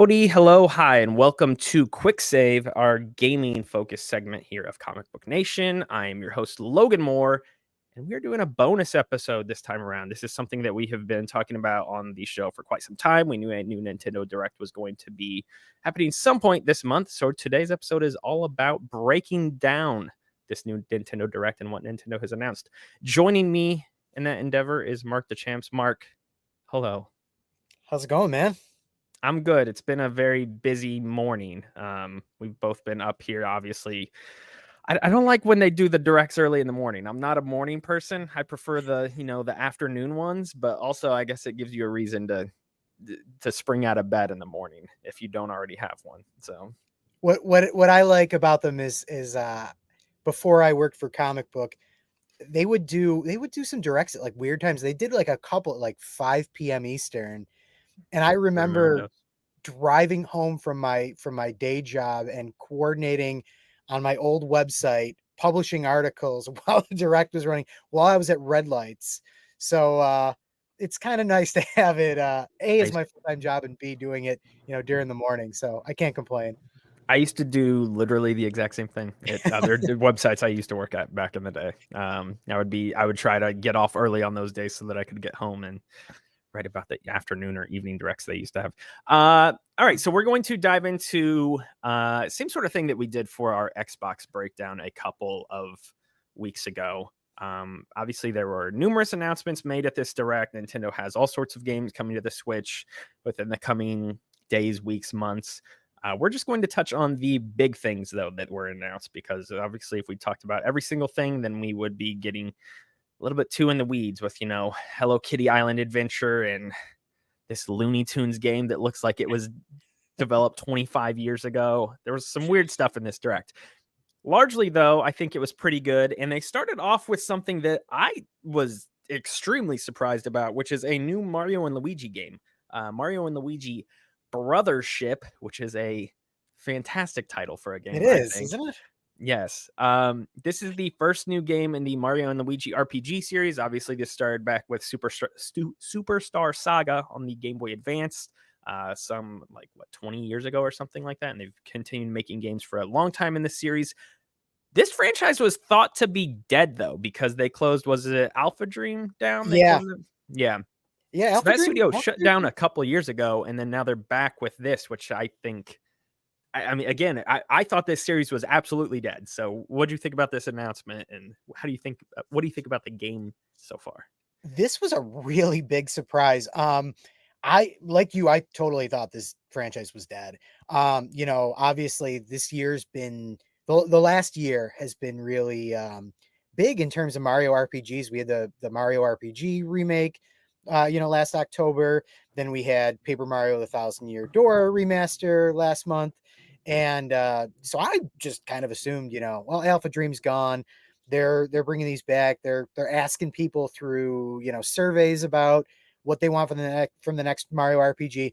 Howdy, hello, hi, and welcome to Quick Save, our gaming focused segment here of Comic Book Nation. I am your host, Logan Moore, and we're doing a bonus episode this time around. This is something that we have been talking about on the show for quite some time. We knew a new Nintendo Direct was going to be happening some point this month, so today's episode is all about breaking down this new Nintendo Direct and what Nintendo has announced. Joining me in that endeavor is Mark the Champs. Mark, hello. How's it going, man? I'm good. It's been a very busy morning. We've both been up here, obviously. I don't like when they do the directs early in the morning. I'm not a morning person. I prefer the afternoon ones, but also I guess it gives you a reason to spring out of bed in the morning if you don't already have one. So What I like about them is before I worked for Comic Book, they would do some directs at like weird times. They did like a couple at like 5 p.m. Eastern, and I remember remember those. driving home from my day job and coordinating on my old website, publishing articles while the direct was running while I was at red lights. So it's kind of nice to have it A as my full-time job and B doing it, during the morning. So I can't complain. I used to do literally the exact same thing at other websites I used to work at back in the day. I would try to get off early on those days so that I could get home and write about the afternoon or evening directs they used to have. All right, so we're going to dive into same sort of thing that we did for our Xbox breakdown a couple of weeks ago. Obviously, there were numerous announcements made at this direct. Nintendo has all sorts of games coming to the Switch within the coming days, weeks, months. We're just going to touch on the big things, though, that were announced, because obviously if we talked about every single thing, then we would be getting a little bit too in the weeds with, Hello Kitty Island Adventure and this Looney Tunes game that looks like it was developed 25 years ago. There was some weird stuff in this direct. Largely, though, I think it was pretty good. And they started off with something that I was extremely surprised about, which is a new Mario and Luigi game. Mario and Luigi Brothership, which is a fantastic title for a game, It I is, think. isn't it? Yes. This is the first new game in the Mario and Luigi RPG series. Obviously, this started back with Superstar Saga on the Game Boy Advance, some 20 years ago or something like that. And they've continued making games for a long time in this series. This franchise was thought to be dead, though, because they closed, was it Alpha Dream down? They Yeah. closed it? Yeah. Yeah. So that studio Alpha shut Dream? down a couple of years ago, and then now they're back with this, which I think, I mean, again, I thought this series was absolutely dead. So what do you think about this announcement, and what do you think about the game so far? This was a really big surprise. I like you, I totally thought this franchise was dead. Obviously this year's been the last year has been really big in terms of Mario RPGs. We had the Mario RPG remake last October. Then we had Paper Mario the Thousand Year Door remaster last month. And so I just kind of assumed, well, Alpha Dream's gone. They're bringing these back. They're asking people through surveys about what they want from the next Mario RPG.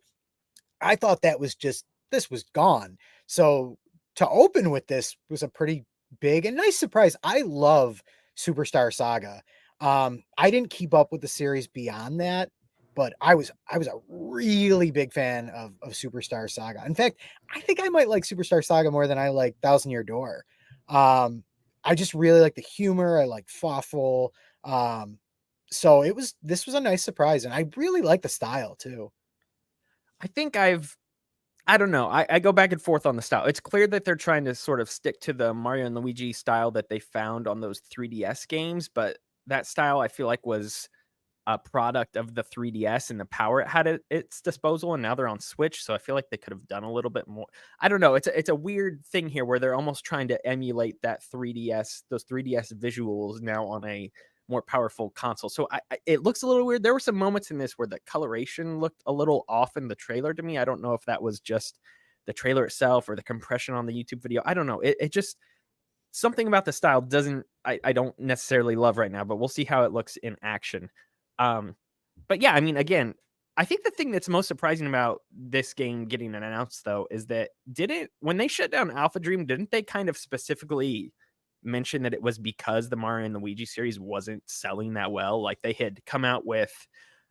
I thought this was gone. So to open with this was a pretty big and nice surprise. I love Superstar Saga. I didn't keep up with the series beyond that, but I was a really big fan of Superstar Saga. In fact, I think I might like Superstar Saga more than I like Thousand Year Door. I just really like the humor. I like Fawful. So this was a nice surprise, and I really like the style too. I think I don't know. I go back and forth on the style. It's clear that they're trying to sort of stick to the Mario and Luigi style that they found on those 3DS games, but that style I feel like was a product of the 3DS and the power it had at its disposal, and now they're on Switch, so I feel like they could have done a little bit more. I don't know. It's a weird thing here where they're almost trying to emulate that 3DS, those 3DS visuals now on a more powerful console. So it looks a little weird. There were some moments in this where the coloration looked a little off in the trailer to me. I don't know if that was just the trailer itself or the compression on the YouTube video. I don't know. It just, something about the style doesn't, I don't necessarily love right now, but we'll see how it looks in action. But yeah, I mean, again, I think the thing that's most surprising about this game getting announced, though, is that when they shut down Alpha Dream, didn't they kind of specifically mention that it was because the Mario and Luigi series wasn't selling that well? Like they had come out with,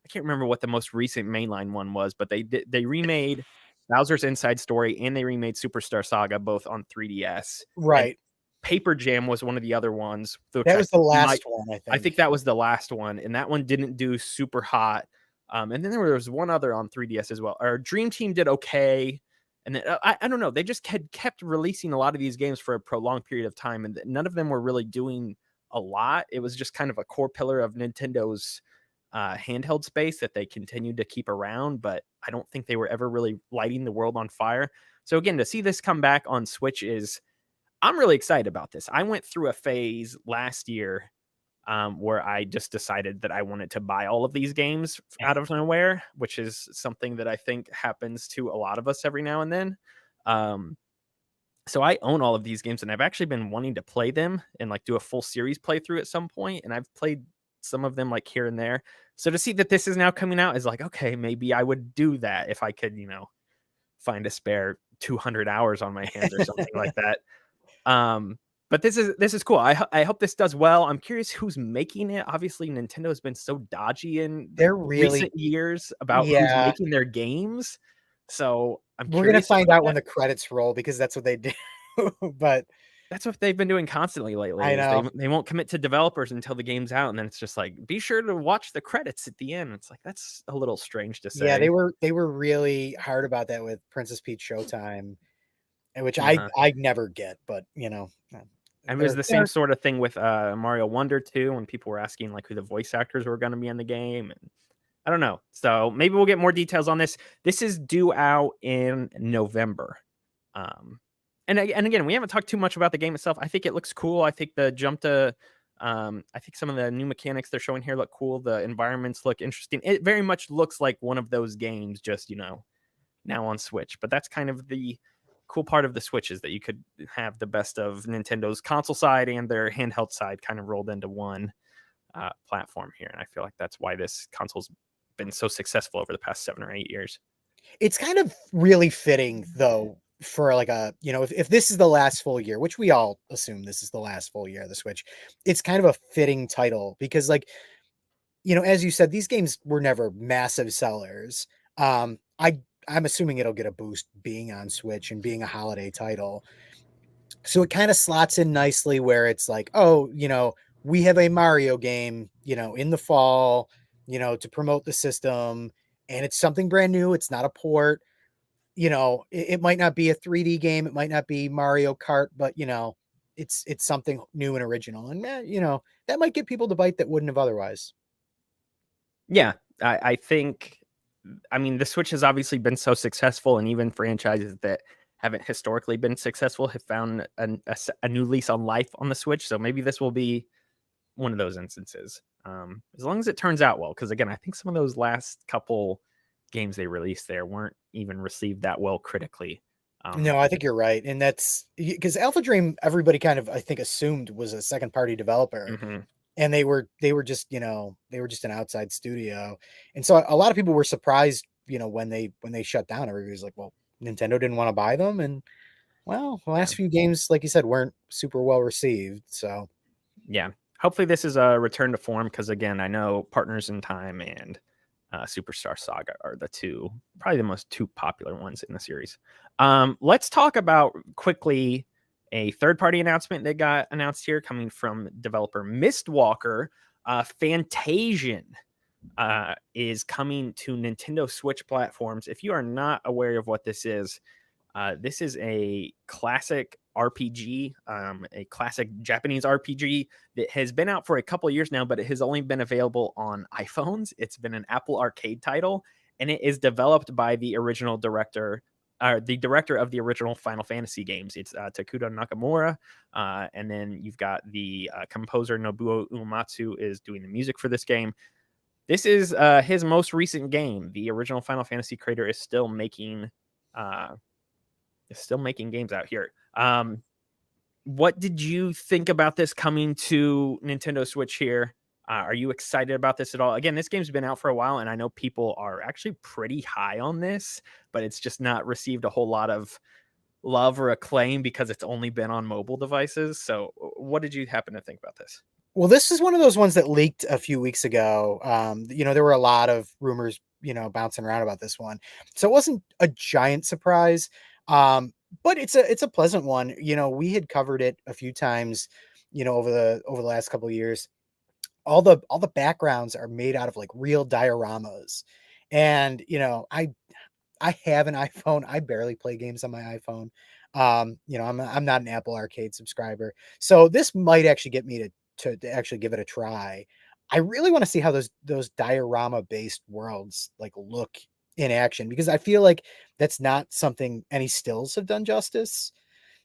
I can't remember what the most recent mainline one was, but they remade Bowser's Inside Story, and they remade Superstar Saga both on 3DS. And Right. Paper Jam was one of the other ones, which That was the might last one, I I think. think that was the last one, and that one didn't do super hot. And then there was one other on 3DS as well. Or Dream Team did okay, and then I don't know. They just had kept releasing a lot of these games for a prolonged period of time, and none of them were really doing a lot. It was just kind of a core pillar of Nintendo's handheld space that they continued to keep around, but I don't think they were ever really lighting the world on fire. So again, to see this come back on Switch is I'm really excited about this. I went through a phase last year where I just decided that I wanted to buy all of these games out of nowhere, which is something that I think happens to a lot of us every now and then. Um, so I own all of these games, and I've actually been wanting to play them and like do a full series playthrough at some point, and I've played some of them like here and there. So to see that this is now coming out is like, okay, maybe I would do that if I could, find a spare 200 hours on my hands or something like that. Um, but this is cool. I hope this does well. I'm curious who's making it. Obviously, Nintendo has been so dodgy in They're really recent years about who's yeah. making their games. So I'm We're gonna curious find about out when that. the credits roll because that's what they do. But That's what they've been doing constantly lately I is they know. they won't commit to developers until the game's out, and then it's just like, be sure to watch the credits at the end. It's like that's a little strange to Yeah, say. they were really hard about that with Princess Peach Showtime, and which Uh-huh. I never get, but, And it was they're the same they're sort of thing with Mario Wonder too, when people were asking like who the voice actors were going to be in the game. And I don't know. So maybe we'll get more details on this. This is due out in November. Um, and again, we haven't talked too much about the game itself. I think it looks cool. I think the jump to I think some of the new mechanics they're showing here look cool. The environments look interesting. It very much looks like one of those games, just now on Switch. But that's kind of the cool part of the Switch is that you could have the best of Nintendo's console side and their handheld side kind of rolled into one platform here. And I feel like that's why this console's been so successful over the past 7 or 8 years. it's kind of really fitting though for like if this is the last full year, which we all assume this is the last full year of the Switch, it's kind of a fitting title because as you said, these games were never massive sellers. I'm assuming it'll get a boost being on Switch and being a holiday title. So it kind of slots in nicely where it's like, oh, we have a Mario game, in the fall, to promote the system, and it's something brand new. It's not a port. It might not be a 3D game. It might not be Mario Kart, but it's something new and original, and that might get people to bite that wouldn't have otherwise. Yeah, I think, I mean, the Switch has obviously been so successful, and even franchises that haven't historically been successful have found a new lease on life on the Switch. So maybe this will be one of those instances. As long as it turns out well, because again, I think some of those last couple games they released there weren't even received that well critically. No, I think you're right, and that's because Alpha Dream, everybody kind of I think assumed was a second party developer, Mhm. and they were just they were just an outside studio, and so a lot of people were surprised when they shut down. Everybody was like, well, Nintendo didn't want to buy them, and well, the Yeah. last few games, like you said, weren't super well received. So Yeah. Hopefully, this is a return to form because, again, I know Partners in Time and Superstar Saga are probably the most two popular ones in the series. Let's talk about quickly a third party announcement that got announced here coming from developer Mistwalker. Fantasian is coming to Nintendo Switch platforms. If you are not aware of what this is a classic RPG, a classic Japanese RPG that has been out for a couple of years now, but it has only been available on iPhones. It's been an Apple Arcade title, and it is developed by the original director, the director of the original Final Fantasy games. It's Takuda Nakamura, and then you've got the composer Nobuo Uematsu is doing the music for this game. This is his most recent game. The original Final Fantasy creator uh, is still making games out here. What did you think about this coming to Nintendo Switch here? Are you excited about this at all? Again, this game's been out for a while, and I know people are actually pretty high on this, but it's just not received a whole lot of love or acclaim because it's only been on mobile devices. So, what did you happen to think about this? Well, this is one of those ones that leaked a few weeks ago. There were a lot of rumors, bouncing around about this one. So it wasn't a giant surprise. But it's a pleasant one. We had covered it a few times, over the last couple of years. All the backgrounds are made out of like real dioramas. And I have an iPhone. I barely play games on my iPhone. I'm not an Apple Arcade subscriber. So this might actually get me to actually give it a try. I really want to see how those diorama based worlds like look in action, because I feel like that's not something any stills have done justice.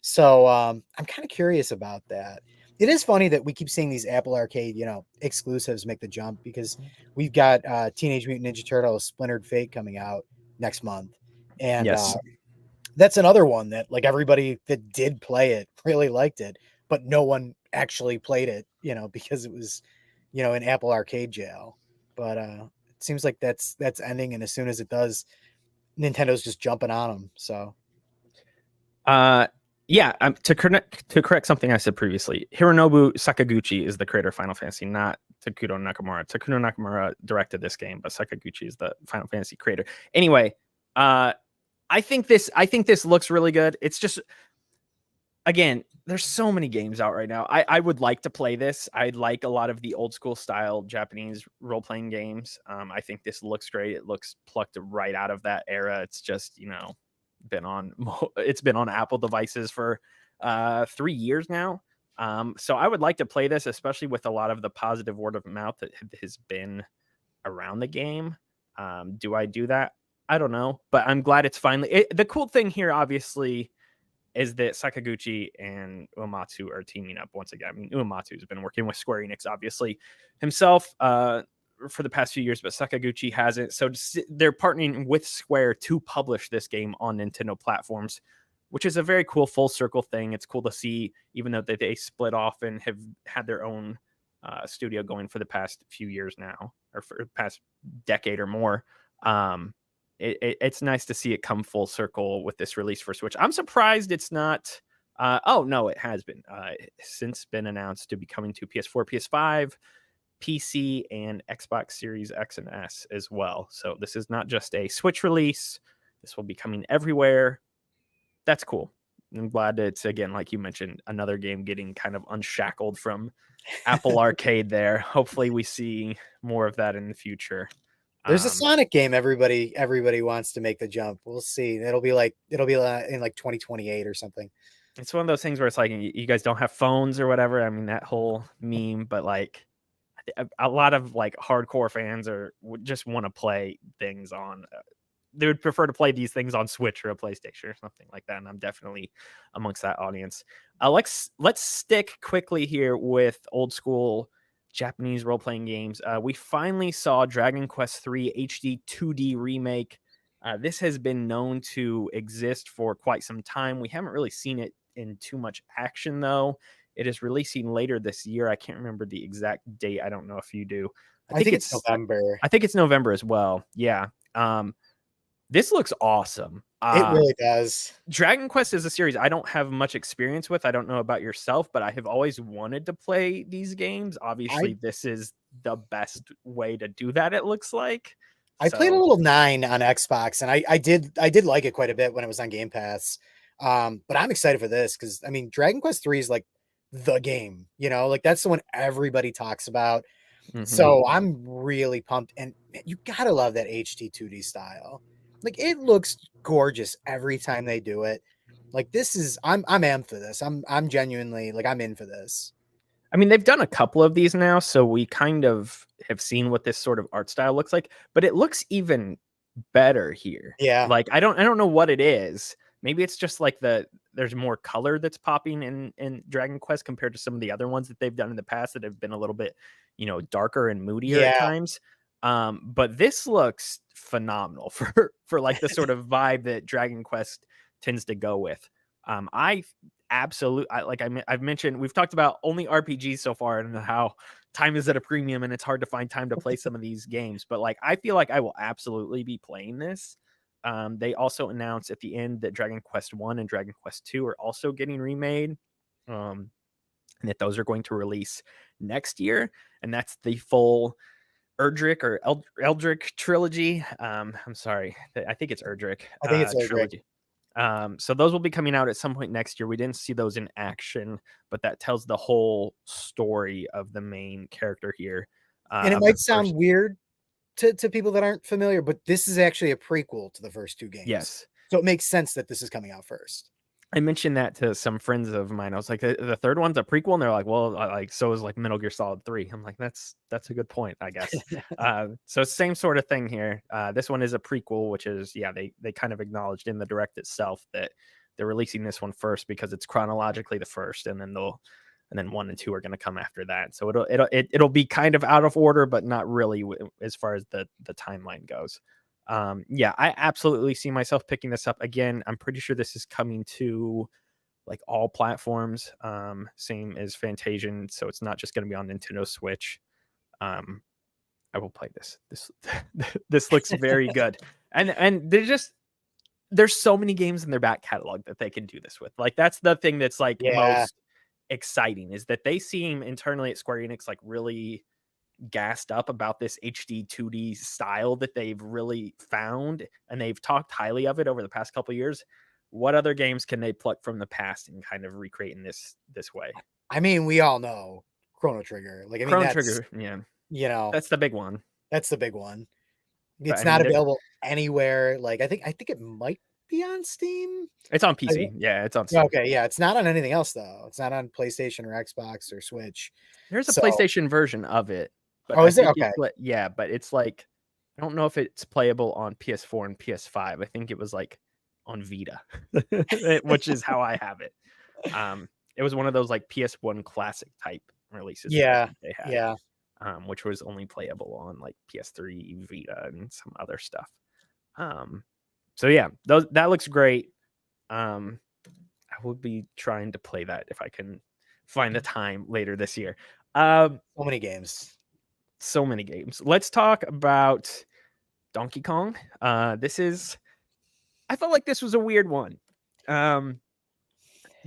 So I'm kind of curious about that. It is funny that we keep seeing these Apple Arcade, exclusives make the jump, because we've got Teenage Mutant Ninja Turtles Splintered Fate coming out next month. And Yes. that's another one that like everybody that did play it really liked it, but no one actually played it, because it was, in Apple Arcade jail. But it seems like that's ending, and as soon as it does, Nintendo's just jumping on them. So Uh, yeah. To correct something I said previously, Hironobu Sakaguchi is the creator of Final Fantasy, not Takudo Nakamura. Takudo Nakamura directed this game, but Sakaguchi is the Final Fantasy creator. Anyway, I think this looks really good. It's just, again, there's so many games out right now. I would like to play this. I like a lot of the old school style Japanese role playing games. I think this looks great. It looks plucked right out of that era. It's just been on it's been on Apple devices for 3 years now. So I would like to play this, especially with a lot of the positive word of mouth that has been around the game. Do I do that? I don't know, but I'm glad it's finally. The cool thing here, obviously, is that Sakaguchi and Uematsu are teaming up once again. I mean, Uematsu has been working with Square Enix, obviously, himself for the past few years, but Sakaguchi hasn't. So they're partnering with Square to publish this game on Nintendo platforms, which is a very cool full circle thing. It's cool to see, even though they split off and have had their own studio going for the past few years now, or for the past decade or more. It's nice to see it come full circle with this release for Switch. I'm surprised it's not. Oh no, it has been since been announced to be coming to PS4, PS5, PC, and Xbox Series X and S as well. So this is not just a Switch release. This will be coming everywhere. That's cool. I'm glad that it's, again, like you mentioned, another game getting kind of unshackled from Apple Arcade there. Hopefully we see more of that in the future. there's a Um, Sonic game everybody wants to make the jump. We'll see. It'll be in like 2028 or something. it's one of those things where it's like, you guys don't have phones or whatever. I mean, that whole meme, but like a lot of like hardcore fans would just want to play things on. They would prefer to play these things on Switch or a PlayStation or something like that. And I'm definitely amongst that audience. Let's stick quickly here with old school Japanese role playing games. We finally saw Dragon Quest III HD 2D remake. This has been known to exist for quite some time. We haven't really seen it in too much action, though. It is releasing later this year. I can't remember the exact date. I don't know if you do. I I think think it's it's November. I think it's November as well. Yeah. This looks awesome. It really does. Dragon Quest is a series I don't have much experience with. I don't know about yourself, but I have always wanted to play these games. I Obviously, this is the best way to do that, it looks like. I played a So, little 9 on Xbox, and I did like it quite a bit when it was on Game Pass. But I'm excited for this because I mean Dragon Quest 3 is like the game, like that's the one everybody talks about. mhm. So I'm really pumped, and man, you gotta love that HD 2D style. Like it looks gorgeous every time they do it. Like this is I'm amped for this. I'm genuinely like I'm in for this. I mean, they've done a couple of these now, so we kind of have seen what this sort of art style looks like, but it looks even better here. Yeah. Like I don't know what it is. Maybe it's just like there's more color that's popping in Dragon Quest compared to some of the other ones that they've done in the past that have been a little bit, darker and moodier at Yeah. times. But this looks phenomenal for like the sort of vibe that Dragon Quest tends to go with. I absolutely, I've mentioned, we've talked about only RPGs so far and how time is at a premium and it's hard to find time to play some of these games. But like, I feel like I will absolutely be playing this. They also announced at the end that Dragon Quest 1 and Dragon Quest 2 are also getting remade. Um, and that those are going to release next year. And that's the full Erdrick or Eldrick trilogy. I'm sorry, I think it's Erdrick I think it's Erdrick. trilogy. So those will be coming out at some point next year. We didn't see those in action, but that tells the whole story of the main character here. And it Of the might sound first, weird to people that aren't familiar, but this is actually a prequel to the first two games. yes. So it makes sense that this is coming out first. I mentioned that to some friends of mine. I was like, the third one's a prequel, and they're like, well, like so is like Metal Gear Solid 3. I'm like, that's a good point, I guess. So same sort of thing here. This one is a prequel, which is they kind of acknowledged in the direct itself that they're releasing this one first because it's chronologically the first, and then 1 and 2 are going to come after that. So it'll be kind of out of order, but not really as far as the timeline goes. I absolutely see myself picking this up again. I'm pretty sure this is coming to like all platforms, same as Fantasian, so it's not just going to be on Nintendo Switch. I will play this. This looks very good, and there's so many games in their back catalog that they can do this with. Like that's the thing that's like most exciting, is that they seem internally at Square Enix like really gassed up about this HD 2D style that they've really found, and they've talked highly of it over the past couple of years. What other games can they pluck from the past and kind of recreate in this way? I mean, we all know Chrono Trigger. Like, I mean, Chrono that's, Trigger, yeah, that's the big one. that's the big one. But It's I mean, not available anywhere. Like, I think it might be on Steam. it's on PC. Yeah, it's on Steam. Okay, yeah, it's not on anything else though. It's not on PlayStation or Xbox or Switch. There's a So, PlayStation version of it, but oh, I is there? think Okay. but it's like I don't know if it's playable on PS4 and PS5. I think it was like on Vita, which is how I have it. It was one of those like PS1 classic type releases that I Yeah, think they had, yeah. which was only playable on like PS3, Vita, and some other stuff. So yeah, that looks great. I will be trying to play that if I can find the time later this year. So many games. So many games. Let's talk about Donkey Kong. I felt like this was a weird one.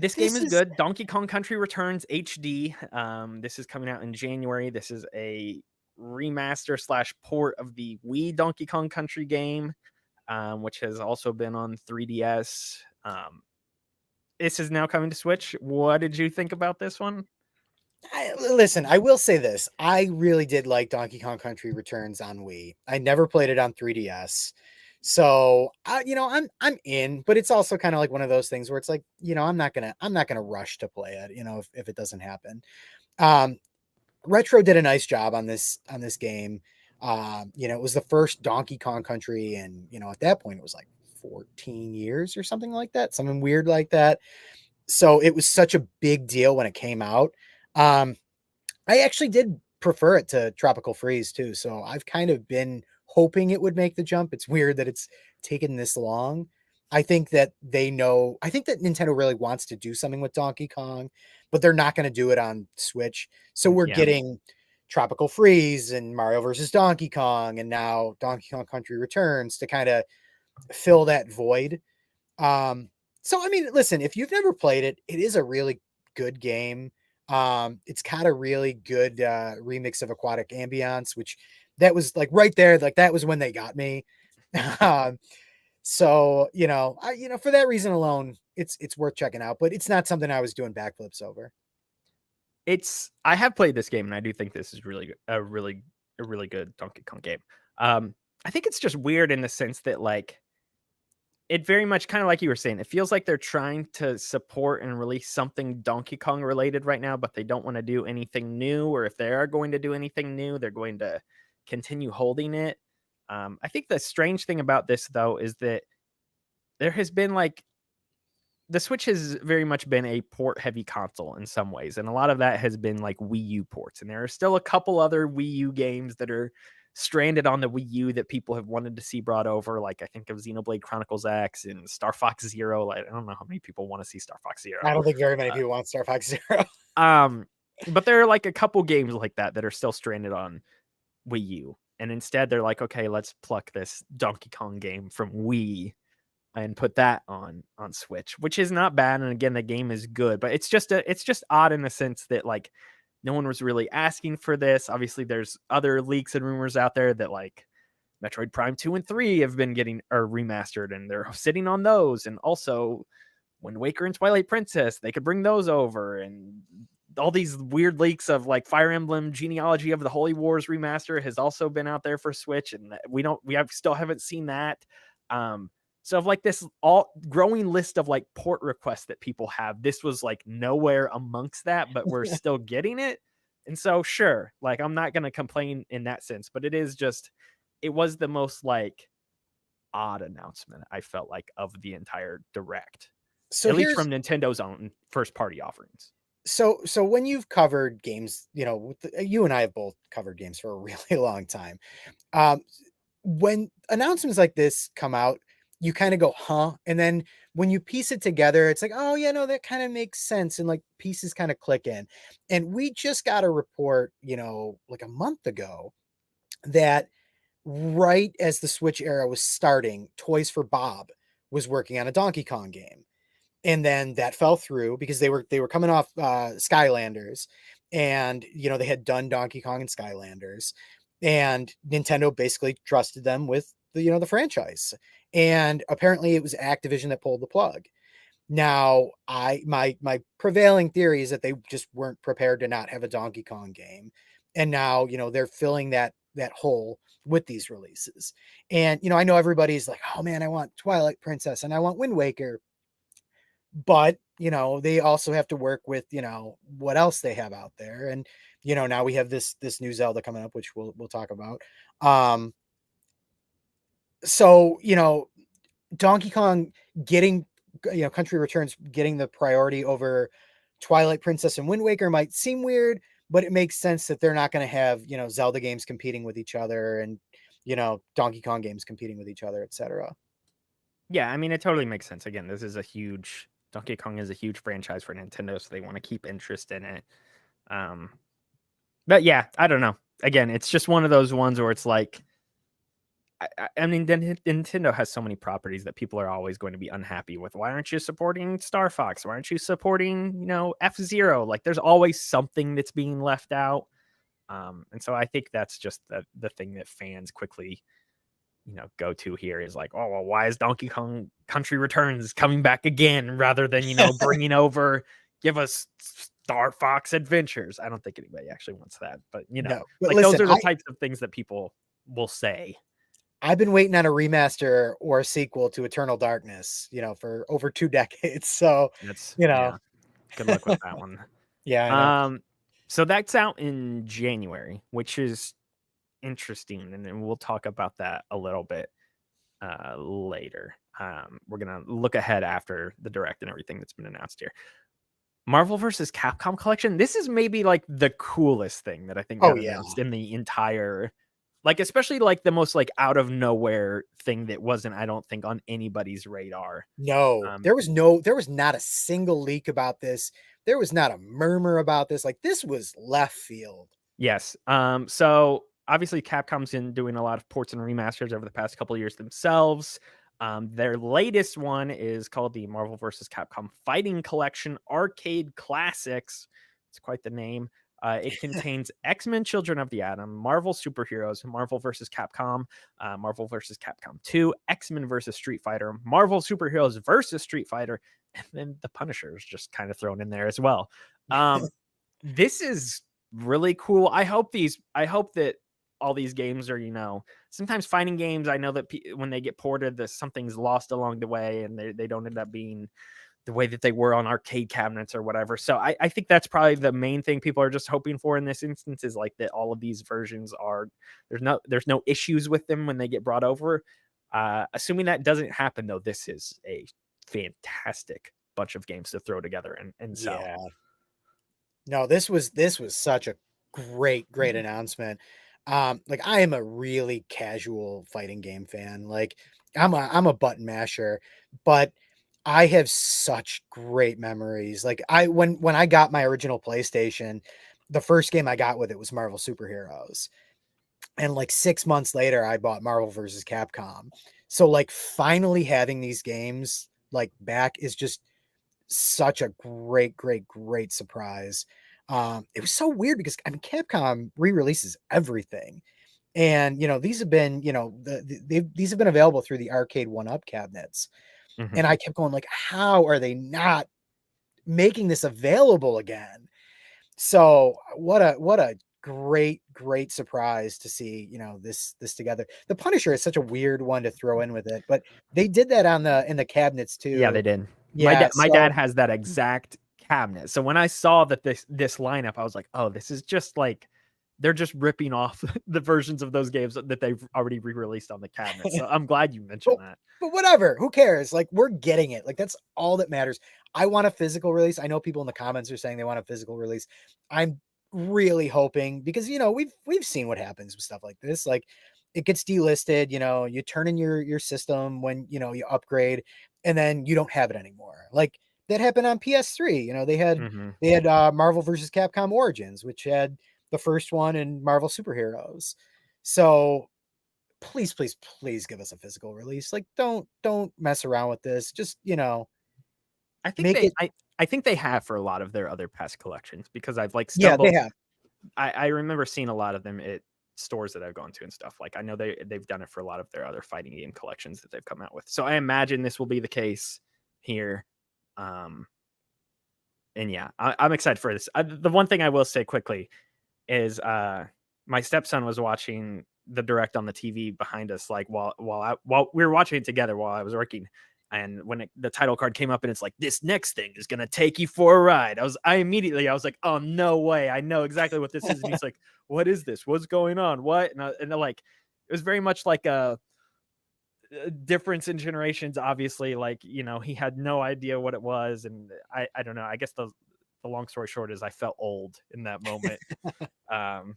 This game is good. Donkey Kong Country Returns HD. This is coming out in January. This is a remaster / port of the Wii Donkey Kong Country game, which has also been on 3DS. This is now coming to Switch. What did you think about this one? Listen, I will say this. I really did like Donkey Kong Country Returns on Wii. I never played it on 3DS. So, I'm in, but it's also kind of like one of those things where it's like, I'm not going to rush to play it, if it doesn't happen. Retro did a nice job on this game. It was the first Donkey Kong Country, and at that point it was like 14 years or something like that, something weird like that. So it was such a big deal when it came out. I actually did prefer it to Tropical Freeze too. So I've kind of been hoping it would make the jump. It's weird that it's taken this long. I think that Nintendo really wants to do something with Donkey Kong, but they're not going to do it on Switch. So we're getting Tropical Freeze and Mario versus Donkey Kong, and now Donkey Kong Country Returns to kind of fill that void. So I mean, listen, if you've never played it, it is a really good game. It's got a really good remix of Aquatic Ambience, which that was like right there, like that was when they got me. So for that reason alone, it's worth checking out, but it's not something I was doing backflips over. I have played this game, and I do think this is a really good Donkey Kong game. I think it's just weird in the sense that like it very much kind of like you were saying, it feels like they're trying to support and release something Donkey Kong related right now, but they don't want to do anything new, or if they are going to do anything new, they're going to continue holding it. I think the strange thing about this though is that there has been like the Switch has very much been a port heavy console in some ways, and a lot of that has been like Wii U ports, and there are still a couple other Wii U games that are stranded on the Wii U that people have wanted to see brought over. Like I think of Xenoblade Chronicles X and Star Fox Zero. Like I don't know how many people want to see Star Fox Zero. I don't think very many people want Star Fox Zero. But there are like a couple games like that are still stranded on Wii U, and instead they're like, okay, let's pluck this Donkey Kong game from Wii and put that on Switch, which is not bad. And again, the game is good, but it's just odd in the sense that like no one was really asking for this. Obviously, there's other leaks and rumors out there that like Metroid Prime 2 and 3 have been getting or remastered and they're sitting on those. And also Wind Waker and Twilight Princess, they could bring those over. And all these weird leaks of like Fire Emblem Genealogy of the Holy Wars remaster has also been out there for Switch. And still haven't seen that. So of like this all growing list of like port requests that people have, this was like nowhere amongst that, but we're still getting it. And so sure, like I'm not going to complain in that sense, but it was the most like odd announcement I felt like of the entire direct, So at least from Nintendo's own first party offerings. So when you've covered games, you know, you and I have both covered games for a really long time. Um, when announcements like this come out, you kind of go, huh? And then when you piece it together, it's like, oh, yeah, no, that kind of makes sense. And like pieces kind of click in. And we just got a report, you know, like a month ago that right as the Switch era was starting, Toys for Bob was working on a Donkey Kong game. And then that fell through because they were coming off Skylanders, and you know they had done Donkey Kong and Skylanders, and Nintendo basically trusted them with the franchise. And apparently it was Activision that pulled the plug. Now, my prevailing theory is that they just weren't prepared to not have a Donkey Kong game. And now, they're filling that hole with these releases. And I know everybody's like, "Oh man, I want Twilight Princess and I want Wind Waker." But, they also have to work with, what else they have out there. And, now we have this new Zelda coming up, which we'll talk about. So, Donkey Kong getting, Country Returns getting the priority over Twilight Princess and Wind Waker might seem weird, but it makes sense that they're not going to have, Zelda games competing with each other and, Donkey Kong games competing with each other, etc. Yeah, I mean, it totally makes sense. Again, Donkey Kong is a huge franchise for Nintendo, so they want to keep interest in it. But yeah, I don't know. Again, it's just one of those ones where it's like, I mean, Nintendo has so many properties that people are always going to be unhappy with. Why aren't you supporting Star Fox? Why aren't you supporting, F-Zero? Like, there's always something that's being left out. And so I think that's just the thing that fans quickly, go to here is like, oh, well, why is Donkey Kong Country Returns coming back again rather than, bringing over, give us Star Fox Adventures? I don't think anybody actually wants that, but, No, but like listen, those are the types of things that people will say. I've been waiting on a remaster or a sequel to Eternal Darkness, for over 2 decades. So, Yeah. Good luck with that one. Yeah, I know. So that's out in January, which is interesting, and then we'll talk about that a little bit later. We're gonna look ahead after the direct and everything that's been announced here. Marvel vs. Capcom collection. This is maybe like the coolest thing that I think Oh got yeah. announced in the entire, like especially like the most like out of nowhere thing that wasn't, I don't think, on anybody's radar. No, there was not a single leak about this. There was not a murmur about this. Like this was left field. Yes. So obviously Capcom's been doing a lot of ports and remasters over the past couple of years themselves. Their latest one is called the Marvel vs. Capcom Fighting Collection Arcade Classics. It's quite the name. It contains X-Men Children of the Atom, Marvel Superheroes, Marvel vs. Capcom, Marvel vs. Capcom 2, X-Men vs. Street Fighter, Marvel Superheroes vs. Street Fighter, and then the Punisher is just kind of thrown in there as well. This is really cool. I hope that all these games are, sometimes fighting games. I know that when they get ported, that something's lost along the way and they don't end up being the way that they were on arcade cabinets or whatever. So I think that's probably the main thing people are just hoping for in this instance, is like that all of these versions there's no issues with them when they get brought over. Assuming that doesn't happen though, this is a fantastic bunch of games to throw together and sell. Yeah. No, this was such a great announcement. Like I am a really casual fighting game fan. Like I'm a button masher, but I have such great memories. Like when I got my original PlayStation, the first game I got with it was Marvel Superheroes. And like 6 months later, I bought Marvel vs. Capcom. So like finally having these games like back is just such a great surprise. It was so weird because I mean Capcom re-releases everything. And these have been, these have been available through the arcade one-up cabinets. Mhm. And I kept going like, how are they not making this available again? So what a great surprise to see, this together. The Punisher is such a weird one to throw in with it, but they did that on the in the cabinets Yeah, they too. did. Yeah, My dad so has that exact cabinet. So when I saw that this lineup, I was like, "Oh, this is just like they're just ripping off the versions of those games that they've already re-released on the cabinet." So I'm glad you mentioned but, that. but whatever, who cares? Like we're getting it. Like that's all that matters. I want a physical release. I know people in the comments are saying they want a physical release. I'm really hoping because we've seen what happens with stuff like this. Like it gets delisted, you turn in your system when you upgrade and then you don't have it anymore. Like that happened on PS3. Mhm. They had Marvel versus Capcom Origins, which had the first one and Marvel Superheroes. So please give us a physical release. Like don't mess around with this. Just, I think make it. I think they have for a lot of their other past collections because I've like Yeah, they stumbled have. I remember seeing a lot of them at stores that I've gone to and stuff. Like I know they've done it for a lot of their other fighting game collections that they've come out with. So I imagine this will be the case here. Um, and yeah, I'm excited for this. The one thing I will say quickly is my stepson was watching the direct on the TV behind us, like while we were watching it together while I was working. And when the title card came up and it's like, this next thing is gonna take you for a ride. I was like, oh no way, I know exactly what this is. And he's like, what is this? What's going on? What? And they're like, it was very much like a difference in generations. Obviously, like he had no idea what it was, and I don't know. I guess the long story short is I felt old in that moment. Um,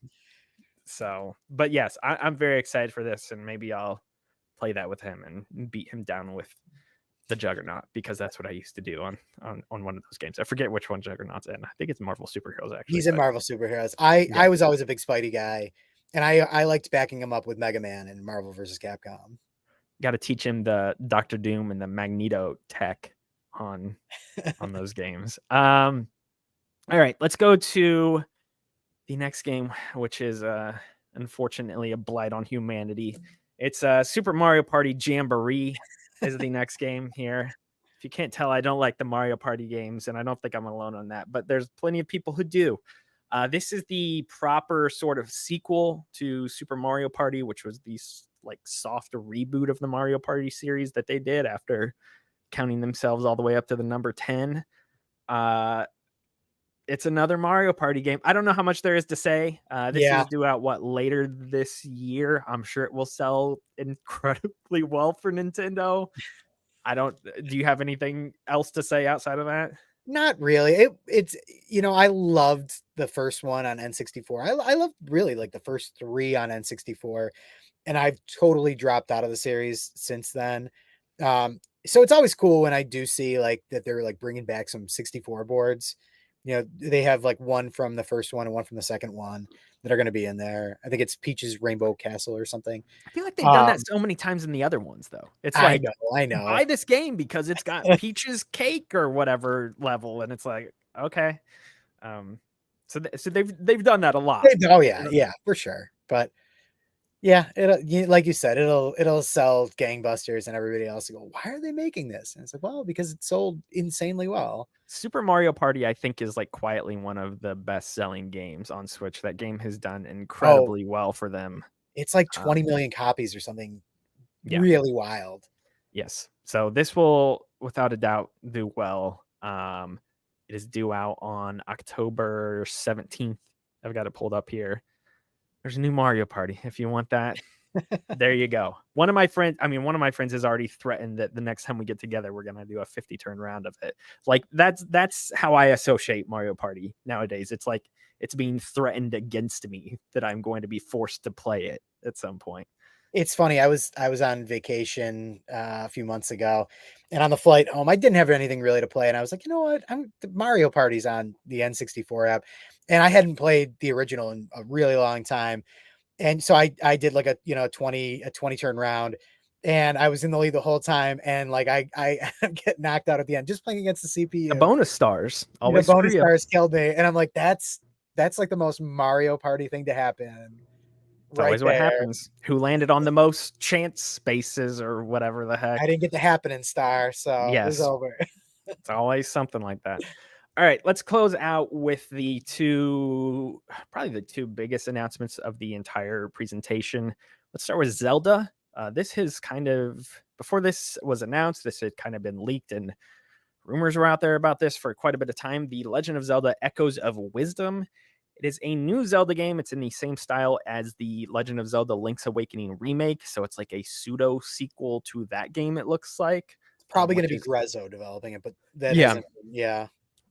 so, but yes, I'm very excited for this, and maybe I'll play that with him and beat him down with the Juggernaut because that's what I used to do on one of those games. I forget which one Juggernaut's in. I think it's Marvel Superheroes actually, He's in but Marvel Superheroes. I yeah, I was always a big Spidey guy, and I liked backing him up with Mega Man and Marvel versus Capcom. got to teach him the Doctor Doom and the Magneto tech on those games. All right, let's go to the next game, which is unfortunately a blight on humanity. It's Super Mario Party Jamboree is the next game here. If you can't tell, I don't like the Mario Party games, and I don't think I'm alone on that. But there's plenty of people who do. This is the proper sort of sequel to Super Mario Party, which was the like soft reboot of the Mario Party series that they did after counting themselves all the way up to the number 10. Uh, it's another Mario Party game. I don't know how much there is to say. This Yeah, is due out later this year. I'm sure it will sell incredibly well for Nintendo. I don't. Do you have anything else to say outside of that? not really. It's I loved the first one on N64. I loved really like the first three on N64. And I've totally dropped out of the series since then. So it's always cool when I do see like that they're like bringing back some 64 boards. They have like one from the first one and one from the second one that are going to be in there. I think it's Peach's Rainbow Castle or something. I feel like they've done that Um, so many times in the other ones, though. It's I like know, I know. buy this game because it's got Peach's cake or whatever level, and it's like okay. Um, so they've done that a lot. Oh yeah, yeah, for sure. But yeah, like you said, it'll sell gangbusters, and everybody else will go, "Why are they making this?" And it's like, well, because it sold insanely well. Super Mario Party, I think, is like quietly one of the best selling games on Switch. That game has done Oh, incredibly well for them. it's like Um, 20 million copies or something yeah, really wild. yes. So this will, without a doubt, do well. It is due out on October 17th. I've got it pulled up here. There's a new Mario Party. If you want that, there you go. One of my friends has already threatened that the next time we get together, we're gonna do a 50 turn round of it. Like that's how I associate Mario Party nowadays. It's like it's being threatened against me that I'm going to be forced to play it at some point. It's funny. I was on vacation a few months ago, and on the flight home, I didn't have anything really to play, and I was like, you know what? The Mario Party's on the N64 app, and I hadn't played the original in a really long time, and so I did like a 20 turn round, and I was in the lead the whole time, and like I get knocked out at the end just playing against the The CPU. bonus stars The always screw bonus you. stars killed me, and I'm like, that's like the most Mario Party thing to happen It's right always what there. happens. Who landed on the most chance spaces or whatever the I heck? didn't get the happening star, so it was Yes, over. it's always something like that. All right, let's close out with probably the two biggest announcements of the entire presentation. Let's start with Zelda. This has kind of, before this was announced, this had kind of been leaked and rumors were out there about this for quite a bit of time. The Legend of Zelda Echoes of Wisdom. It is a new Zelda game. It's in the same style as the Legend of Zelda Link's Awakening remake. So it's like a pseudo sequel to that game, it looks like. It's probably going to Which be is, Grezzo developing it, but that yeah, hasn't.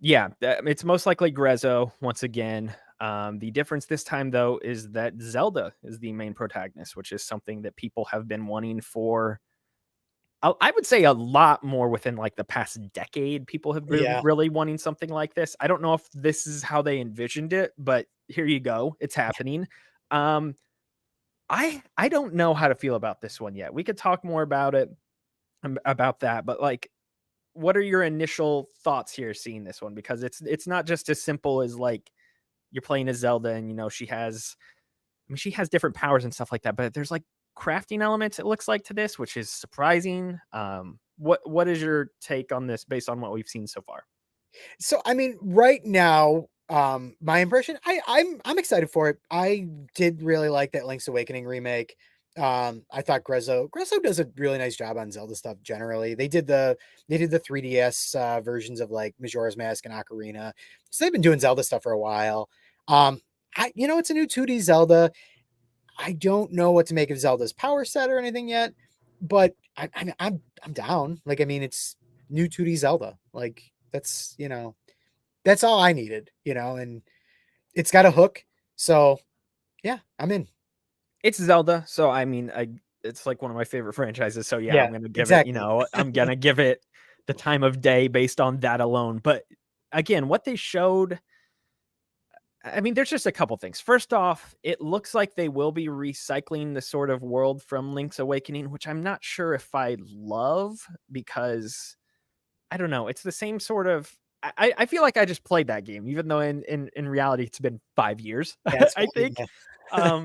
Yeah, it's most likely Grezzo once again. The difference this time, though, is that Zelda is the main protagonist, which is something that people have been wanting for I would say a lot more within like the past decade. People have been yeah. really wanting something like this. I don't know if this is how they envisioned it, but here you go. It's happening. Um, I don't know how to feel about this one yet. We could talk more about it about that, but like, what are your initial thoughts here seeing this one? Because it's not just as simple as like you're playing as Zelda and she has different powers and stuff like that, but there's like crafting elements it looks like to this, which is surprising. What is your take on this based on what we've seen so far? So I mean, right now, my impression, I'm excited for it. I did really like that Link's Awakening remake. I thought Grezzo does a really nice job on Zelda stuff generally. They did the 3DS versions of like Majora's Mask and Ocarina, so they've been doing Zelda stuff for a while. It's a new 2D Zelda. I don't know what to make of Zelda's power set or anything yet, but I'm down. Like, I mean, it's new 2D Zelda. Like, that's all I needed, and it's got a hook. So yeah, I'm in. It's Zelda, so it's like one of my favorite franchises. So yeah, Yeah, I'm gonna give it. exactly. I'm gonna give it the time of day based on that alone. But again, what they showed, there's just a couple things. First off, it looks like they will be recycling the sort of world from Link's Awakening, which I'm not sure if I love because I don't know. It's the same sort of. I feel like I just played that game, even though in reality it's been 5 years. Yeah, it's I fine. think. Yeah.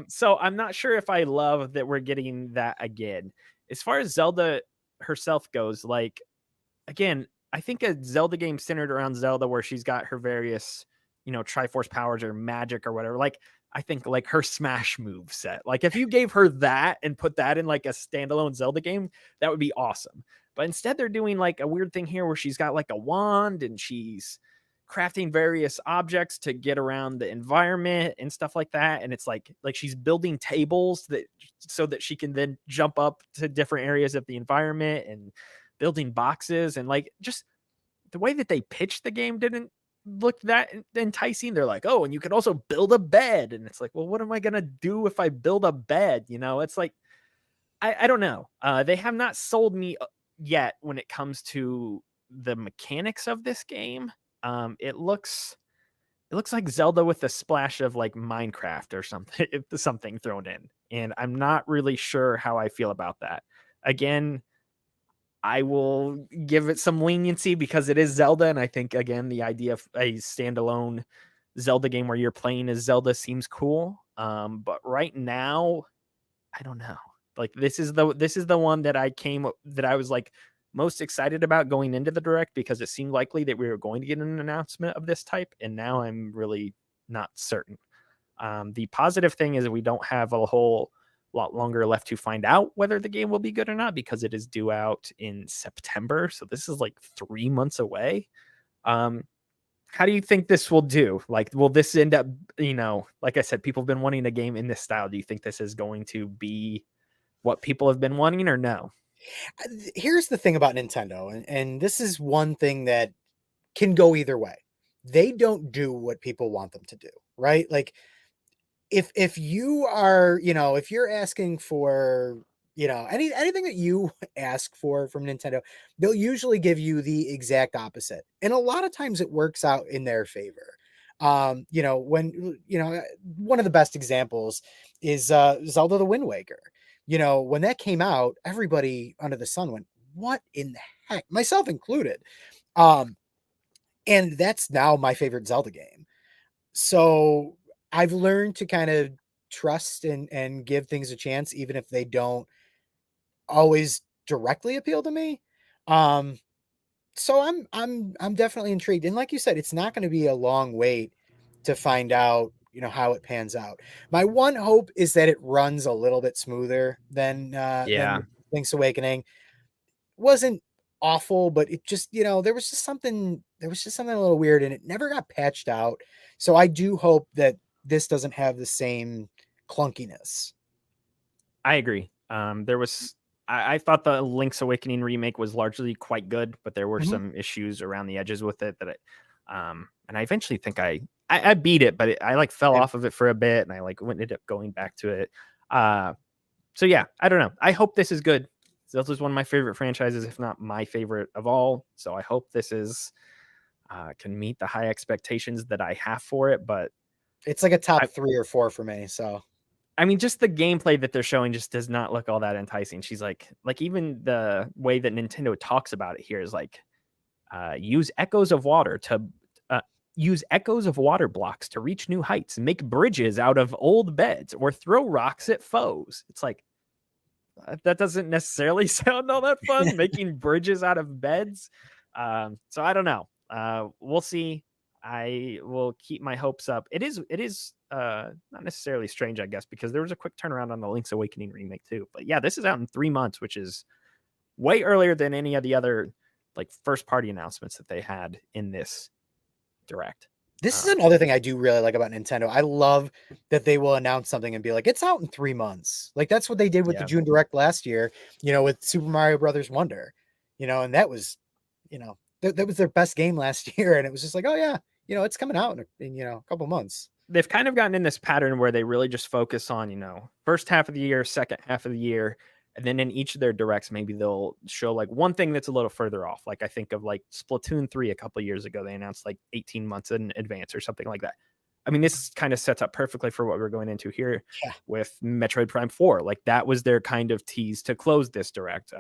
So I'm not sure if I love that we're getting that again. As far as Zelda herself goes, like again, I think a Zelda game centered around Zelda where she's got her various, Triforce powers or magic or whatever. Like I think like her smash move set. Like if you gave her that and put that in like a standalone Zelda game, that would be awesome. But instead they're doing like a weird thing here where she's got like a wand and she's crafting various objects to get around the environment and stuff like that, and it's like she's building tables that so that she can then jump up to different areas of the environment and building boxes, and like just the way that they pitched the game didn't look that enticing. They're like, oh, and you can also build a bed, and it's like, well, what am I gonna do if I build a bed? It's like I don't know. They have not sold me yet when it comes to the mechanics of this game. It looks like Zelda with a splash of like Minecraft or something something thrown in, and I'm not really sure how I feel about that. Again, I will give it some leniency because it is Zelda, and I think again the idea of a standalone Zelda game where you're playing as Zelda seems cool. But right now, I don't know. Like this is the one that I was like most excited about going into the direct because it seemed likely that we were going to get an announcement of this type, and now I'm really not certain. The positive thing is that we don't have a whole lot longer left to find out whether the game will be good or not because it is due out in September. So this is like 3 months away. Um, how do you think this will do? Like, will this end up, like I said, people have been wanting a game in this style. Do you think this is going to be what people have been wanting or no? Here's the thing about Nintendo, and this is one thing that can go either way. They don't do what people want them to do, right? Like if you are, if you're asking for, anything that you ask for from Nintendo, they'll usually give you the exact opposite. And a lot of times it works out in their favor. When one of the best examples is Zelda the Wind Waker. You know, when that came out, everybody under the sun went, "What in the heck?" Myself included. Um, and that's now my favorite Zelda game. So I've learned to kind of trust and give things a chance, even if they don't always directly appeal to me. Um, so I'm definitely intrigued. And like you said, it's not going to be a long wait to find out, you know, how it pans out. My one hope is that it runs a little bit smoother than Yeah, Link's Awakening. Wasn't awful, but it just, you know, there was just something a little weird and it never got patched out. So I do hope that this doesn't have the same clunkiness. I agree. There was I thought the Link's Awakening remake was largely quite good, but there were Mhm. some issues around the edges with it that and I eventually think I beat it, but I like fell Same. off of it for a bit, and I like ended up going back to it. Uh, so yeah, I don't know. I hope this is good. Zelda's one of my favorite franchises, if not my favorite of all. So I hope this is can meet the high expectations that I have for it. But It's like a top I, 3 or 4 for me, so I mean, just the gameplay that they're showing just does not look all that enticing. She's like even the way that Nintendo talks about it here is like use echoes of water to uh, use echoes of water blocks to reach new heights, make bridges out of old beds, or throw rocks at foes. It's like that doesn't necessarily sound all that fun. Making bridges out of beds. So I don't know. We'll see. I will keep my hopes up. It is not necessarily strange, I guess, because there was a quick turnaround on the Link's Awakening remake too. But yeah, this is out in 3 months, which is way earlier than any of the other like first party announcements that they had in this direct. this is Um, another thing I do really like about Nintendo. I love that they will announce something and be like, "It's out in 3 months." Like, that's what they did with the yeah, June Direct last year, you know, with Super Mario Brothers Wonder, you know, and that was, you know, that was their best game last year, and it was just like, "Oh, yeah, you know, it's coming out in, you know, a couple months." they've kind of gotten in this pattern where they really just focus on, first half of the year, second half of the year, and then in each of their directs, maybe they'll show like one thing that's a little further off. Like I think of like Splatoon 3 a couple years ago, they announced like 18 months in advance or something like that. I mean, this kind of sets up perfectly for what we're going into here Yeah. with Metroid Prime 4. Like that was their kind of tease to close this direct.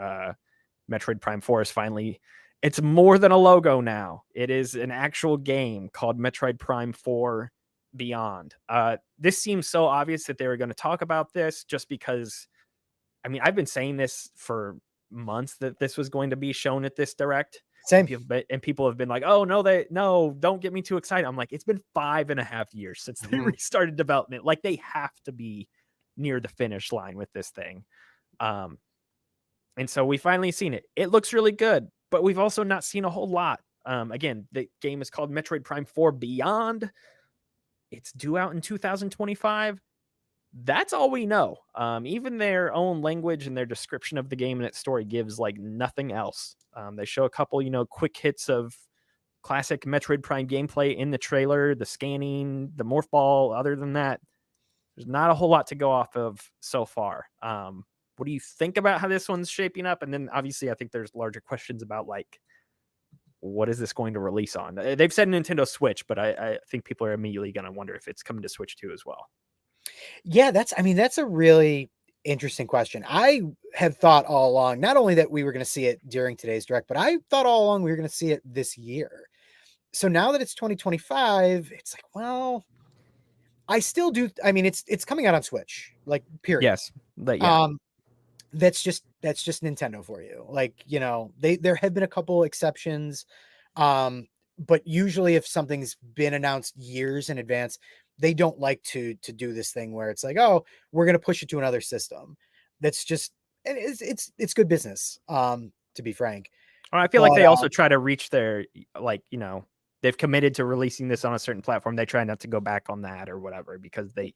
Metroid Prime 4 is finally it's more than a logo now. It is an actual game called Metroid Prime 4 Beyond. This seems so obvious that they were going to talk about this just because I mean, I've been saying this for months that this was going to be shown at this direct. Same. And people have been like, "Oh no, don't get me too excited." I'm like, it's been 5.5 years since they Mhm. restarted development. Like they have to be near the finish line with this thing. Um, and so we finally seen it. It looks really good, but we've also not seen a whole lot. Again, the game is called Metroid Prime 4 Beyond. It's due out in 2025. That's all we know. Even their own language and their description of the game and its story gives like nothing else. They show a couple, quick hits of classic Metroid Prime gameplay in the trailer, the scanning, the morph ball. Other than that, there's not a whole lot to go off of so far. What do you think about how this one's shaping up? And then obviously, I think there's larger questions about like what is this going to release on? They've said Nintendo Switch, but I think people are immediately going to wonder if it's coming to Switch too as well. Yeah, that's a really interesting question. I have thought all along, not only that we were gonna see it during today's direct, but I thought all along we were gonna see it this year. So now that it's 2025, it's like, well, I still do. I mean, it's coming out on Switch, like, period. Yes, but yeah, Um, that's just Nintendo for you. Like, you know, there have been a couple exceptions. Um, but usually if something's been announced years in advance, they don't like to do this thing where it's like, oh, we're gonna push it to another system. That's just and it's good business, to be frank. I feel like But they also try to reach their like they've committed to releasing this on a certain platform. They try not to go back on that or whatever because they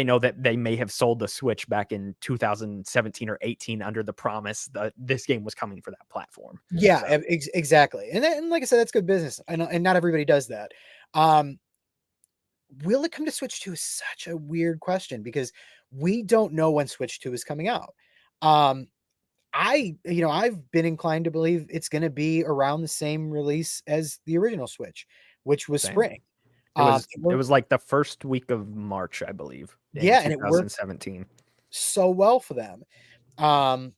know that they may have sold the Switch back in 2017 or 18 under the promise that this game was coming for that platform. yeah, So exactly. And like I said, that's good business. And not everybody does that. Um, will it come to Switch 2 is such a weird question because we don't know when Switch 2 is coming out. Um, I've been inclined to believe it's going to be around the same release as the original Switch, which was same. spring. It Um, was it it worked, was like the first week of March, I believe, in yeah, and it worked 2017. so well for them. Um,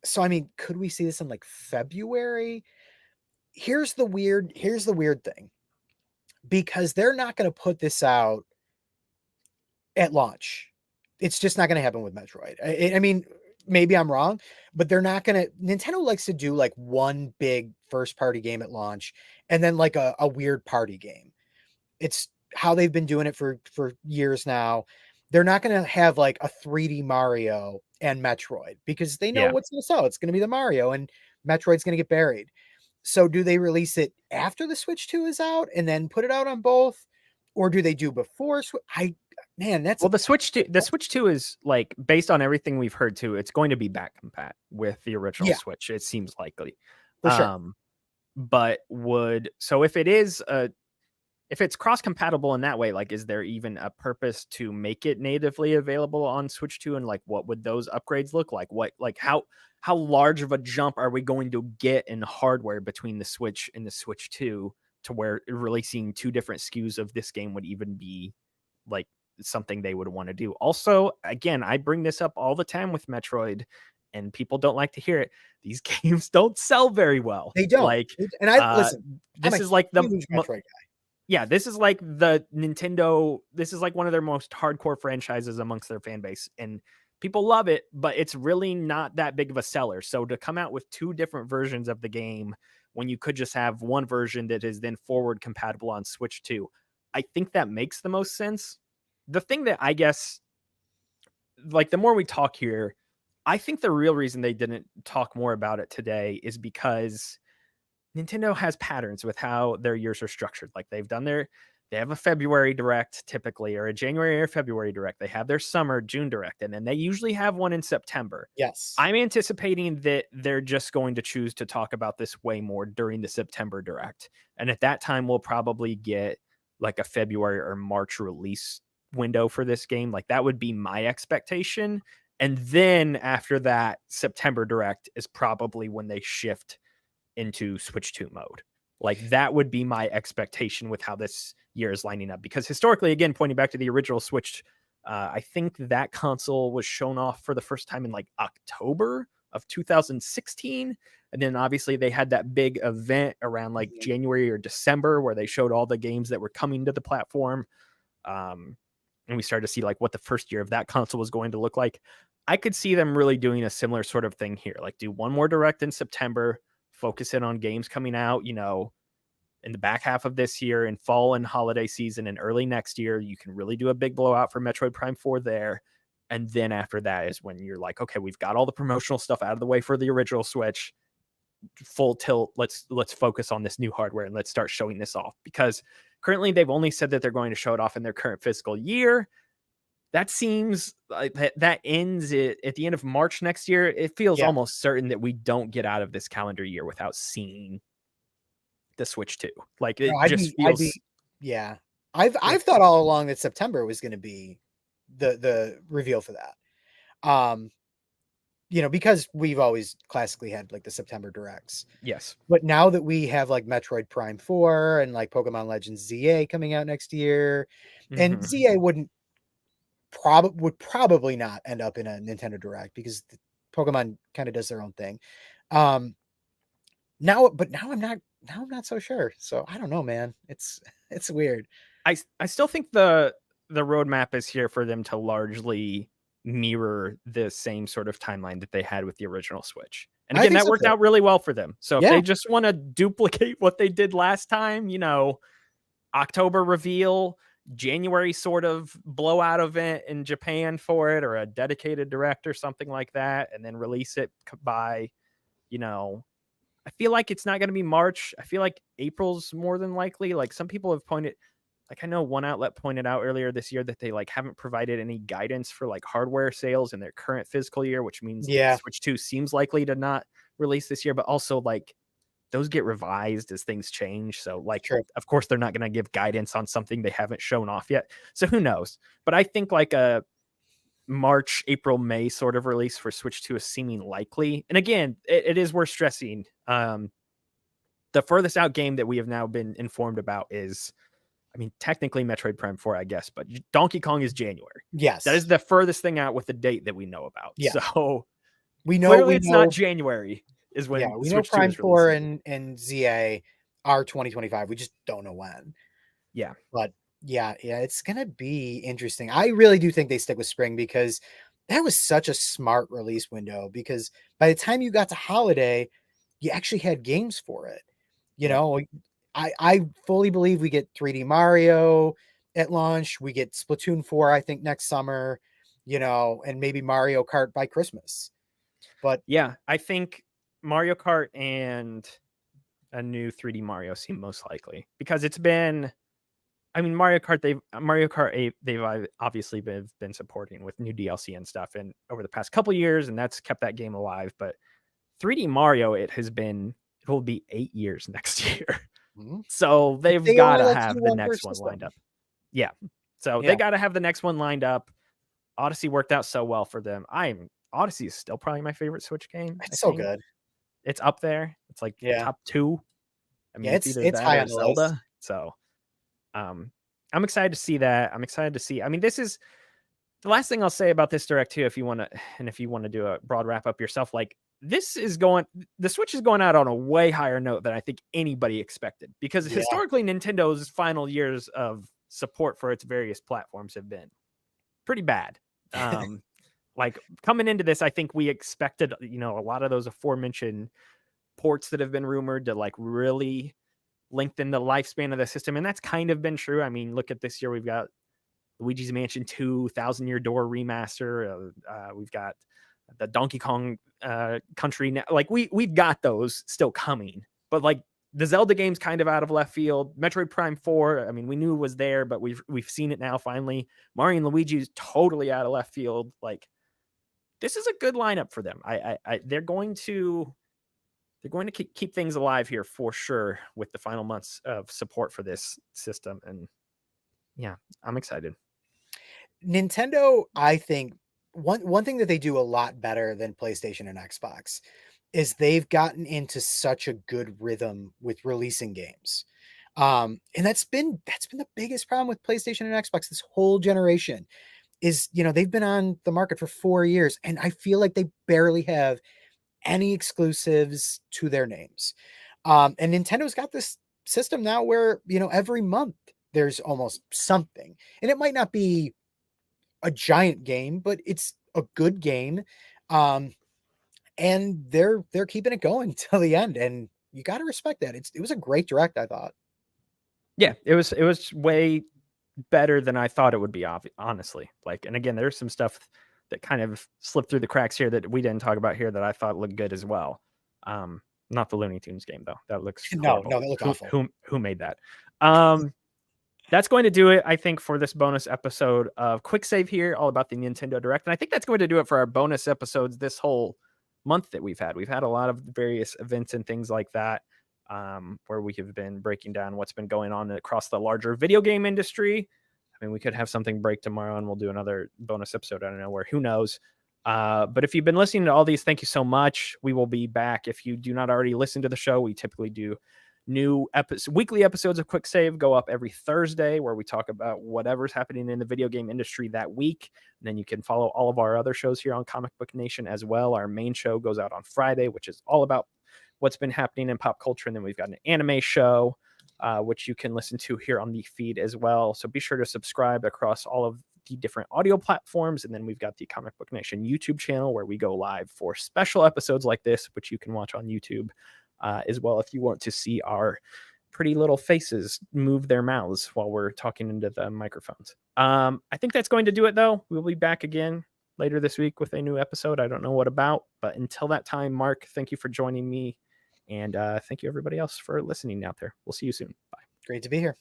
so I mean, could we see this in like February? Here's the weird thing. Because they're not going to put this out at launch. It's just not going to happen with Metroid. I mean, maybe I'm wrong, but they're not going to. Nintendo likes to do like one big first party game at launch and then like a weird party game. It's how they've been doing it for years now. They're not going to have like a 3D Mario and Metroid because they know Yeah. what's going to sell. It's going to be the Mario and Metroid's going to get buried. So do they release it after the Switch 2 is out and then put it out on both? Or do they do before? That's Well, the Switch 2 is like based on everything we've heard too, it's going to be back compat with the original yeah, Switch. It seems likely. for sure. But if it's cross compatible in that way, like is there even a purpose to make it natively available on Switch 2 and like what would those upgrades look like? How large of a jump are we going to get in hardware between the Switch and the Switch 2 to where releasing two different SKUs of this game would even be like something they would want to do? Also, again, I bring this up all the time with Metroid and people don't like to hear it. These games don't sell very well. They don't. Like And I listen, I'm this a is like the huge Metroid guy. yeah, this is like the Nintendo. This is like one of their most hardcore franchises amongst their fan base, and people love it, but it's really not that big of a seller. So to come out with two different versions of the game when you could just have one version that is then forward compatible on Switch 2, I think that makes the most sense. The thing that I guess, like, the more we talk here, I think the real reason they didn't talk more about it today is because Nintendo has patterns with how their years are structured. Like they have a February direct typically, or a January or February direct. They have their summer June direct, and then they usually have one in September. Yes. I'm anticipating that they're just going to choose to talk about this way more during the September direct. And at that time, we'll probably get like a February or March release window for this game. Like that would be my expectation. And then after that, September direct is probably when they shift into Switch 2 mode. Like that would be my expectation with how this year is lining up. Because historically, again, pointing back to the original Switch, I think that console was shown off for the first time in like October of 2016. And then obviously they had that big event around like January or December where they showed all the games that were coming to the platform. And we started to see like what the first year of that console was going to look like. I could see them really doing a similar sort of thing here. Like do one more direct in September, focus in on games coming out, in the back half of this year and fall and holiday season and early next year. You can really do a big blowout for Metroid Prime 4 there. And then after that is when you're like, okay, we've got all the promotional stuff out of the way for the original Switch. Full tilt. Let's focus on this new hardware and let's start showing this off, because currently they've only said that they're going to show it off in their current fiscal year. That seems like that ends at the end of March next year. It feels almost certain that we don't get out of this calendar year without seeing the Switch 2. Like it feels. Yeah. I've thought all along that September was going to be the reveal for that. Because we've always classically had like the September directs. Yes. But now that we have like Metroid Prime 4 and like Pokemon Legends ZA coming out next year, and ZA would probably not end up in a Nintendo Direct because Pokemon kind of does their own thing. Now I'm not so sure. So I don't know, man. It's weird. I still think the roadmap is here for them to largely mirror the same sort of timeline that they had with the original Switch. And again, that worked out really well for them. So if they just want to duplicate what they did last time, October reveal, January sort of blowout event in Japan for it, or a dedicated direct or something like that, and then release it by, I feel like it's not going to be March. I feel like April's more than likely. Like some people have pointed, like I know one outlet pointed out earlier this year that they like haven't provided any guidance for like hardware sales in their current fiscal year, which means Switch 2 seems likely to not release this year, but also like those get revised as things change. So like, of course they're not going to give guidance on something they haven't shown off yet. So who knows? But I think like a March, April, May sort of release for Switch 2 is seeming likely. And again, it is worth stressing. The furthest out game that we have now been informed about is I mean, technically Metroid Prime 4, I guess, but Donkey Kong is January. That is Yes. the furthest thing out with the date that we know about. Yeah. So We know clearly we it's not know January is yeah, when we know Switch 2 Prime is 4 releasing. and ZA are 2025. We just don't know when. Yeah. But yeah, it's gonna be interesting. I really do think they stick with spring because that was such a smart release window because by the time you got to holiday, you actually had games for it. You Yep. know, I fully believe we get 3D Mario at launch. We get Splatoon 4, I think, next summer, and maybe Mario Kart by Christmas. But Yeah, I think Mario Kart and a new 3D Mario seem most likely because it's been. I mean, Mario Kart 8, obviously been supporting with new DLC and stuff, and over the past couple years, and that's kept that game alive. But 3D Mario, it will be 8 years next year, mhm, so they've they got only to let you do have the one per next one lined system. up. Yeah, so they Yeah, got to have the next one lined up. Odyssey worked out so well for them. Odyssey is still probably my favorite Switch game. I it's so think good. it's up there. It's like Yeah. top two. I Yeah, mean, it's either it's that high or on the list. Zelda. So, um, I'm excited to see that. I'm excited to see. I mean, this is the last thing I'll say about this direct too. If you want to, and if you want to do a broad wrap up yourself, like the Switch is going out on a way higher note than I think anybody expected because Yeah. historically Nintendo's final years of support for its various platforms have been pretty bad. Um, like coming into this, I think we expected, a lot of those aforementioned ports that have been rumored to like really lengthen the lifespan of the system, and that's kind of been true. I mean, look at this year. We've got Luigi's Mansion 2, Thousand Year Door remaster. We've got the Donkey Kong Country. Like we've got those still coming, but like the Zelda game's kind of out of left field. Metroid Prime 4, I mean, we knew it was there, but we've seen it now finally. Mario and Luigi is totally out of left field. Like this is a good lineup for them. They're going to keep things alive here for sure with the final months of support for this system, and yeah, I'm excited. Nintendo, I think one thing that they do a lot better than PlayStation and Xbox is they've gotten into such a good rhythm with releasing games. And that's been the biggest problem with PlayStation and Xbox this whole generation is, they've been on the market for 4 years and I feel like they barely have any exclusives to their names. And Nintendo's got this system now where, every month there's almost something. And it might not be a giant game, but it's a good game. Um, and they're keeping it going till the end. And you got to respect that. It was a great direct, I thought. Yeah, it was way better than I thought it would be, honestly. Like, and again, there's some stuff that kind of slipped through the cracks here that we didn't talk about here that I thought looked good as well. Not the Looney Tunes game though. That looks No, horrible. no, that looked Who awful. who who made that? Um, that's going to do it, I think, for this bonus episode of Quick Save here, all about the Nintendo Direct. And I think that's going to do it for our bonus episodes this whole month that we've had. We've had a lot of various events and things like that, where we have been breaking down what's been going on across the larger video game industry. I mean, we could have something break tomorrow and we'll do another bonus episode out of nowhere. Who knows? But if you've been listening to all these, thank you so much. We will be back. If you do not already listen to the show, we typically do weekly episodes of Quick Save go up every Thursday where we talk about whatever's happening in the video game industry that week. And then you can follow all of our other shows here on Comic Book Nation as well. Our main show goes out on Friday, which is all about what's been happening in pop culture. And then we've got an anime show, which you can listen to here on the feed as well. So be sure to subscribe across all of the different audio platforms. And then we've got the Comic Book Nation YouTube channel where we go live for special episodes like this, which you can watch on YouTube as well if you want to see our pretty little faces move their mouths while we're talking into the microphones. I think that's going to do it, though. We'll be back again later this week with a new episode. I don't know what about, but until that time, Mark, thank you for joining me. And thank you, everybody else, for listening out there. We'll see you soon. Bye. Great to be here.